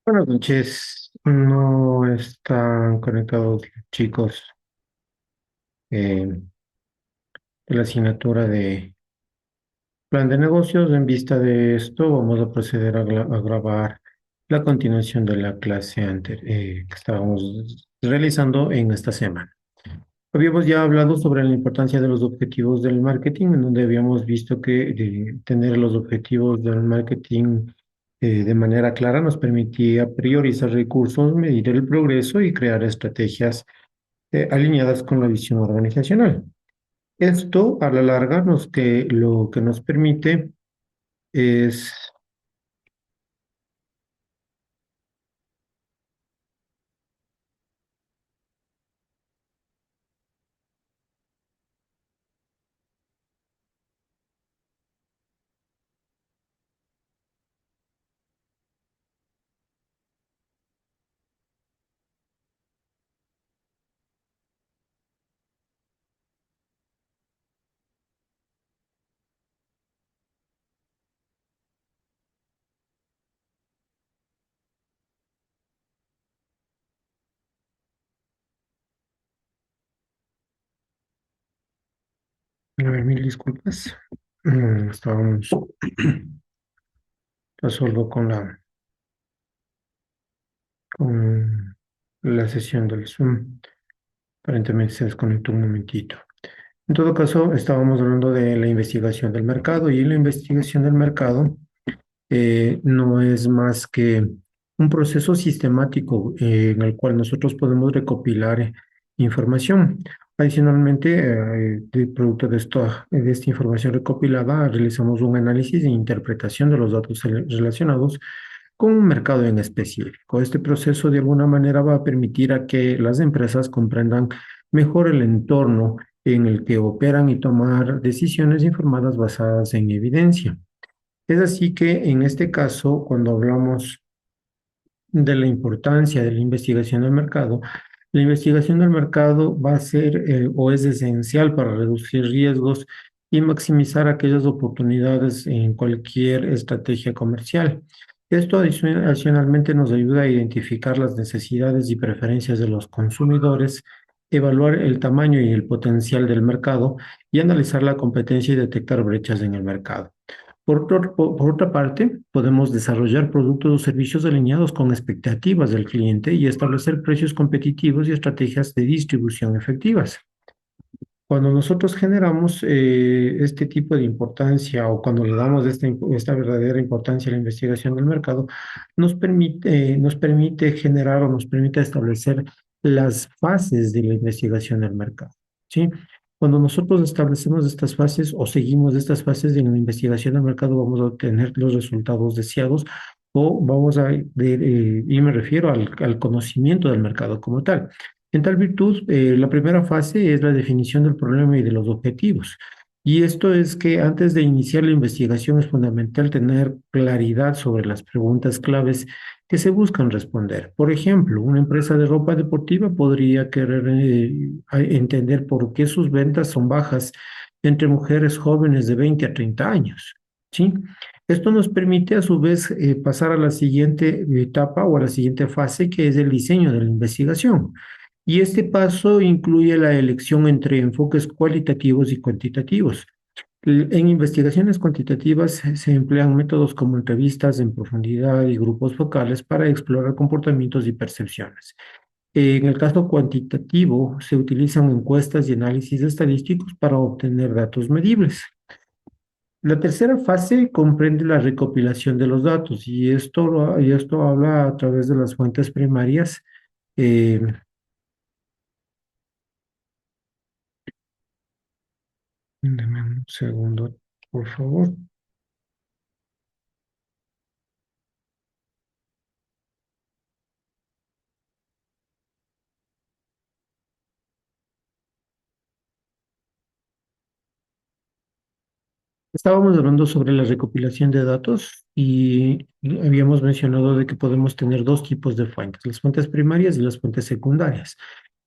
Buenas noches. No están conectados los chicos de la asignatura de plan de negocios. En vista de esto, vamos a proceder a grabar la continuación de la clase que estábamos realizando en esta semana. Habíamos ya hablado sobre la importancia de los objetivos del marketing, en donde habíamos visto que tener los objetivos del marketing de manera clara nos permitía priorizar recursos, medir el progreso y crear estrategias alineadas con la visión organizacional. Esto, a la larga, lo que nos permite es. A ver, mil disculpas. Estábamos a solo con la sesión del Zoom. Aparentemente se desconectó un momentito. En todo caso, estábamos hablando de la investigación del mercado y la investigación del mercado no es más que un proceso sistemático en el cual nosotros podemos recopilar información. Adicionalmente, de producto de esta información recopilada, realizamos un análisis e interpretación de los datos relacionados con un mercado en específico. Este proceso de alguna manera va a permitir a que las empresas comprendan mejor el entorno en el que operan y tomar decisiones informadas basadas en evidencia. Es así que en este caso, cuando hablamos de la importancia de la investigación del mercado, la investigación del mercado va a ser o es esencial para reducir riesgos y maximizar aquellas oportunidades en cualquier estrategia comercial. Esto adicionalmente nos ayuda a identificar las necesidades y preferencias de los consumidores, evaluar el tamaño y el potencial del mercado y analizar la competencia y detectar brechas en el mercado. Por otra parte, podemos desarrollar productos o servicios alineados con expectativas del cliente y establecer precios competitivos y estrategias de distribución efectivas. Cuando nosotros generamos este tipo de importancia o cuando le damos esta verdadera importancia a la investigación del mercado, nos permite generar o nos permite establecer las fases de la investigación del mercado, ¿sí? Cuando nosotros establecemos estas fases o seguimos estas fases de la investigación del mercado, vamos a obtener los resultados deseados o y me refiero al conocimiento del mercado como tal. En tal virtud, la primera fase es la definición del problema y de los objetivos. Y esto es que antes de iniciar la investigación es fundamental tener claridad sobre las preguntas claves que se buscan responder. Por ejemplo, una empresa de ropa deportiva podría querer entender por qué sus ventas son bajas entre mujeres jóvenes de 20 a 30 años. ¿Sí? Esto nos permite a su vez pasar a la siguiente etapa o a la siguiente fase, que es el diseño de la investigación. Y este paso incluye la elección entre enfoques cualitativos y cuantitativos. En investigaciones cuantitativas se emplean métodos como entrevistas en profundidad y grupos focales para explorar comportamientos y percepciones. En el caso cuantitativo, se utilizan encuestas y análisis estadísticos para obtener datos medibles. La tercera fase comprende la recopilación de los datos y esto habla a través de las fuentes primarias. eh, Deme un segundo, por favor. Estábamos hablando sobre la recopilación de datos y habíamos mencionado de que podemos tener dos tipos de fuentes, las fuentes primarias y las fuentes secundarias.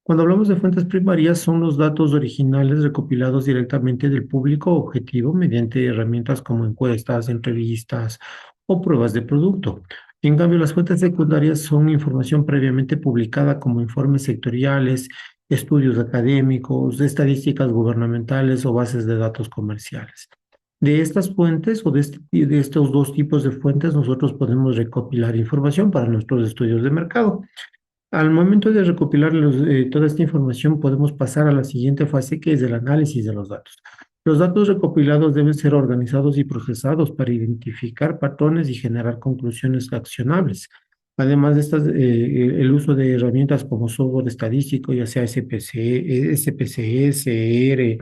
Cuando hablamos de fuentes primarias, son los datos originales recopilados directamente del público objetivo mediante herramientas como encuestas, entrevistas o pruebas de producto. En cambio, las fuentes secundarias son información previamente publicada como informes sectoriales, estudios académicos, estadísticas gubernamentales o bases de datos comerciales. De estas fuentes o de estos dos tipos de fuentes, nosotros podemos recopilar información para nuestros estudios de mercado. Al momento de recopilar toda esta información, podemos pasar a la siguiente fase, que es el análisis de los datos. Los datos recopilados deben ser organizados y procesados para identificar patrones y generar conclusiones accionables. Además de estas, el uso de herramientas como software estadístico, ya sea SPC, SPSS, R,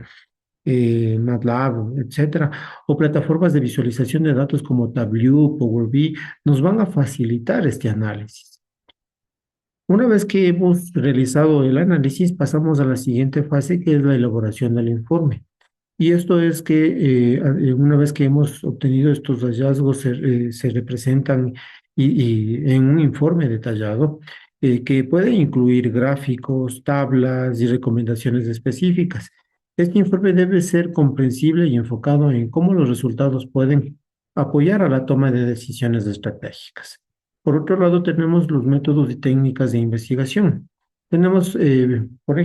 MATLAB, etcétera, o plataformas de visualización de datos como Tableau, Power BI, nos van a facilitar este análisis. Una vez que hemos realizado el análisis, pasamos a la siguiente fase, que es la elaboración del informe. Y esto es que una vez que hemos obtenido estos hallazgos, se representan en un informe detallado que puede incluir gráficos, tablas y recomendaciones específicas. Este informe debe ser comprensible y enfocado en cómo los resultados pueden apoyar a la toma de decisiones estratégicas. Por otro lado, tenemos los métodos y técnicas de investigación. Tenemos, por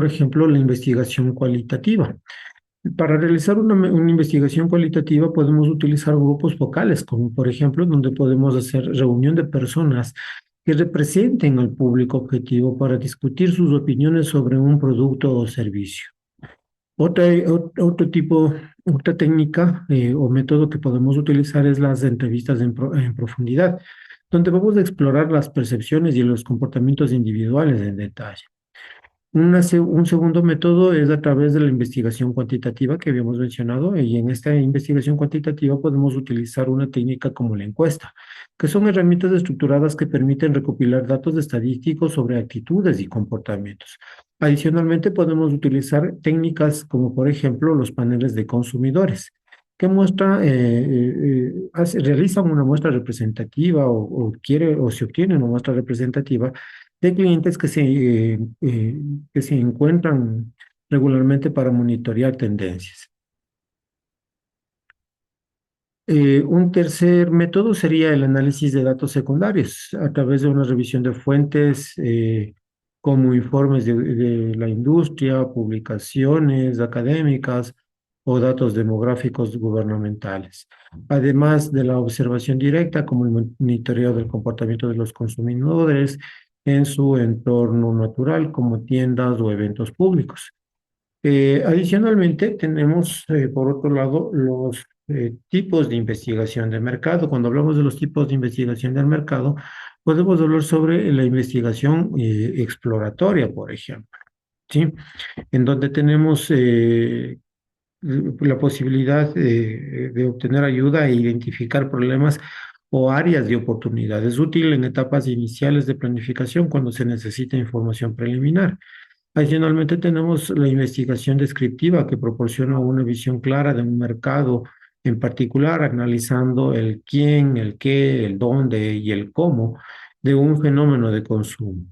ejemplo, la investigación cualitativa. Para realizar una investigación cualitativa podemos utilizar grupos focales, como por ejemplo, donde podemos hacer reunión de personas que representen al público objetivo para discutir sus opiniones sobre un producto o servicio. Otra, otro tipo, otra técnica o método que podemos utilizar es las entrevistas en profundidad, donde vamos a explorar las percepciones y los comportamientos individuales en detalle. Un segundo método es a través de la investigación cuantitativa que habíamos mencionado, y en esta investigación cuantitativa podemos utilizar una técnica como la encuesta, que son herramientas estructuradas que permiten recopilar datos estadísticos sobre actitudes y comportamientos. Adicionalmente, podemos utilizar técnicas como, por ejemplo, los paneles de consumidores, que realizan una muestra representativa o se obtiene una muestra representativa de clientes que se encuentran regularmente para monitorear tendencias. Un tercer método sería el análisis de datos secundarios a través de una revisión de fuentes como informes de la industria, publicaciones académicas o datos demográficos gubernamentales. Además de la observación directa como el monitoreo del comportamiento de los consumidores en su entorno natural como tiendas o eventos públicos. Adicionalmente, tenemos, por otro lado, los tipos de investigación de mercado. Cuando hablamos de los tipos de investigación del mercado, podemos hablar sobre la investigación exploratoria, por ejemplo, ¿sí? En donde tenemos la posibilidad de obtener ayuda e identificar problemas o áreas de oportunidad. Es útil en etapas iniciales de planificación cuando se necesita información preliminar. Adicionalmente, tenemos la investigación descriptiva que proporciona una visión clara de un mercado en particular, analizando el quién, el qué, el dónde y el cómo de un fenómeno de consumo.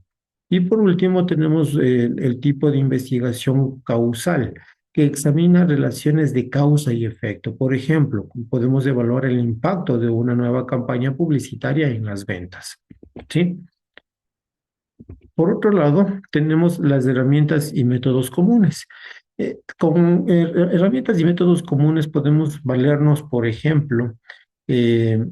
Y por último, tenemos el tipo de investigación causal, que examina relaciones de causa y efecto. Por ejemplo, podemos evaluar el impacto de una nueva campaña publicitaria en las ventas. ¿Sí? Por otro lado, tenemos las herramientas y métodos comunes. Con herramientas y métodos comunes podemos valernos, por ejemplo, eh,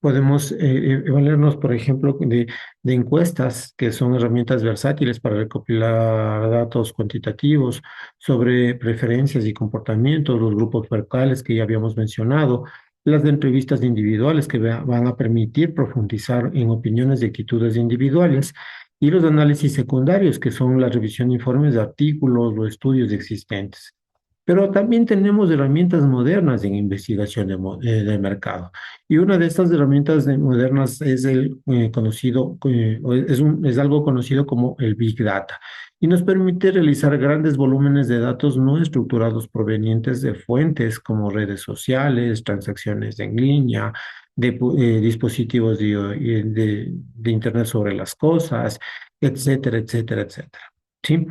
valernos, por ejemplo, de encuestas, que son herramientas versátiles para recopilar datos cuantitativos sobre preferencias y comportamientos, los grupos focales que ya habíamos mencionado, las de entrevistas individuales que van a permitir profundizar en opiniones y actitudes individuales, y los análisis secundarios, que son la revisión de informes de artículos o estudios existentes. Pero también tenemos herramientas modernas en investigación de mercado. Y una de estas herramientas modernas es el conocido, es algo conocido como el Big Data. Y nos permite realizar grandes volúmenes de datos no estructurados provenientes de fuentes como redes sociales, transacciones en línea, dispositivos de Internet sobre las cosas, etcétera, etcétera, etcétera. ¿Sí?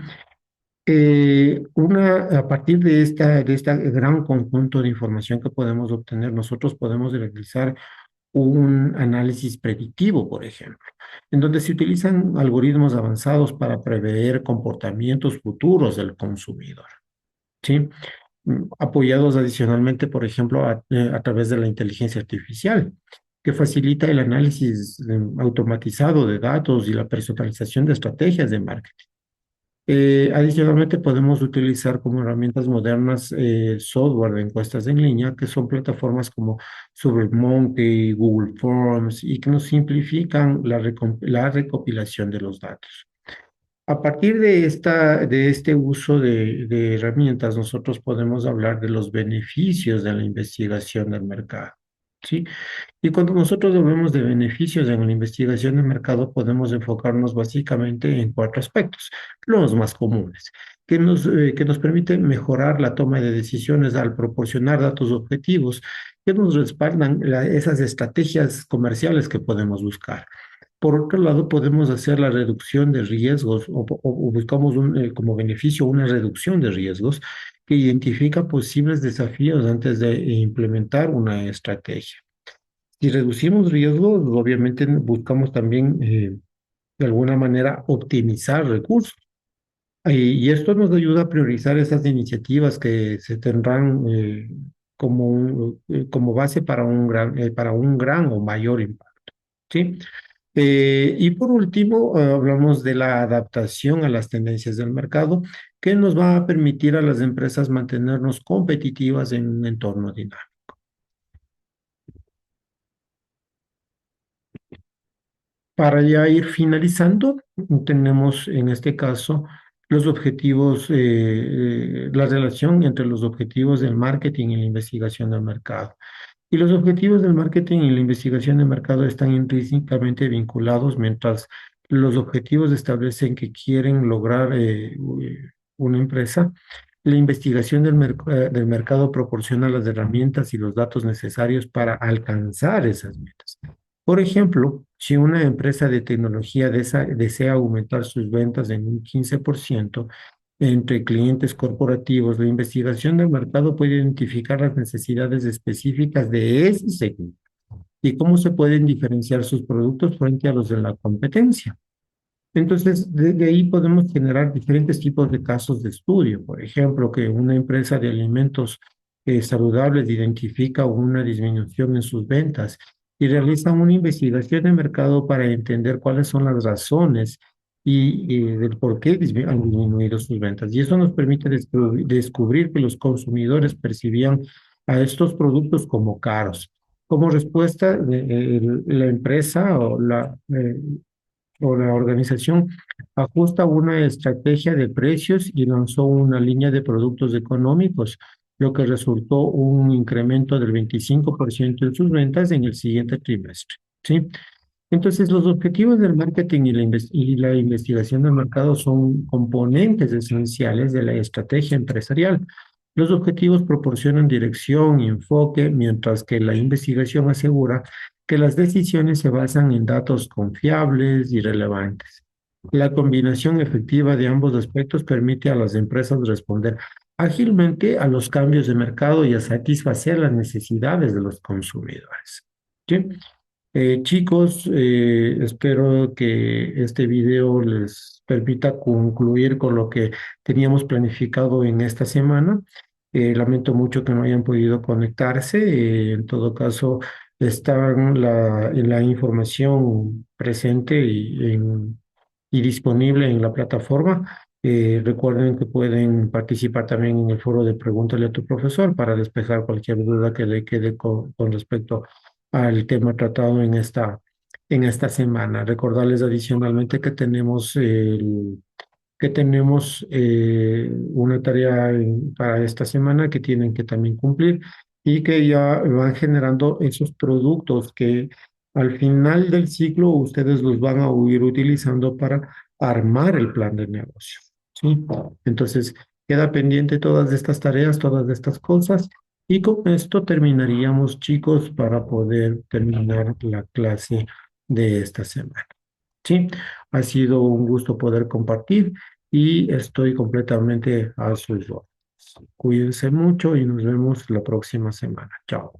A partir de esta gran conjunto de información que podemos obtener, nosotros podemos realizar un análisis predictivo, por ejemplo, en donde se utilizan algoritmos avanzados para prever comportamientos futuros del consumidor, ¿sí? Apoyados adicionalmente, por ejemplo, a través de la inteligencia artificial, que facilita el análisis automatizado de datos y la personalización de estrategias de marketing. Adicionalmente, podemos utilizar como herramientas modernas software de encuestas en línea, que son plataformas como SurveyMonkey, Google Forms, y que nos simplifican la recopilación de los datos. A partir de este uso de herramientas, nosotros podemos hablar de los beneficios de la investigación del mercado, ¿sí? Y cuando nosotros hablamos de beneficios en la investigación de mercado, podemos enfocarnos básicamente en cuatro aspectos, los más comunes, que nos permiten mejorar la toma de decisiones al proporcionar datos objetivos que nos respaldan esas estrategias comerciales que podemos buscar. Por otro lado, podemos hacer la reducción de riesgos o buscamos como beneficio una reducción de riesgos que identifica posibles desafíos antes de implementar una estrategia. Si reducimos riesgos, obviamente buscamos también de alguna manera optimizar recursos. Y esto nos ayuda a priorizar esas iniciativas que se tendrán como base para un gran o mayor impacto, ¿sí? Y por último, hablamos de la adaptación a las tendencias del mercado, que nos va a permitir a las empresas mantenernos competitivas en un entorno dinámico. Para ya ir finalizando, tenemos en este caso los objetivos, la relación entre los objetivos del marketing y la investigación del mercado. Y los objetivos del marketing y la investigación de mercado están intrínsecamente vinculados, mientras los objetivos establecen que quieren lograr una empresa. La investigación del mercado proporciona las herramientas y los datos necesarios para alcanzar esas metas. Por ejemplo, si una empresa de tecnología desea aumentar sus ventas en un 15% entre clientes corporativos, la investigación del mercado puede identificar las necesidades específicas de ese segmento y cómo se pueden diferenciar sus productos frente a los de la competencia. Entonces, de ahí podemos generar diferentes tipos de casos de estudio. Por ejemplo, que una empresa de alimentos saludables identifica una disminución en sus ventas y realiza una investigación de mercado para entender cuáles son las razones y del por qué han disminuido sus ventas. Y eso nos permite descubrir que los consumidores percibían a estos productos como caros. Como respuesta, la empresa o la organización ajusta una estrategia de precios y lanzó una línea de productos económicos, lo que resultó un incremento del 25% en sus ventas en el siguiente trimestre. ¿Sí? Entonces, los objetivos del marketing y la investigación del mercado son componentes esenciales de la estrategia empresarial. Los objetivos proporcionan dirección y enfoque, mientras que la investigación asegura que las decisiones se basan en datos confiables y relevantes. La combinación efectiva de ambos aspectos permite a las empresas responder ágilmente a los cambios de mercado y a satisfacer las necesidades de los consumidores. ¿Sí? Chicos, espero que este video les permita concluir con lo que teníamos planificado en esta semana. Lamento mucho que no hayan podido conectarse. En todo caso, está la información presente y disponible en la plataforma. Recuerden que pueden participar también en el foro de Pregúntale a tu profesor para despejar cualquier duda que le quede con respecto al tema tratado en esta semana. Recordarles adicionalmente que tenemos una tarea para esta semana que tienen que también cumplir y que ya van generando esos productos que al final del ciclo ustedes los van a ir utilizando para armar el plan de negocio. ¿Sí? Entonces, queda pendiente todas estas tareas, todas estas cosas. Y con esto terminaríamos, chicos, para poder terminar la clase de esta semana. Sí, ha sido un gusto poder compartir y estoy completamente a sus órdenes. Cuídense mucho y nos vemos la próxima semana. Chao.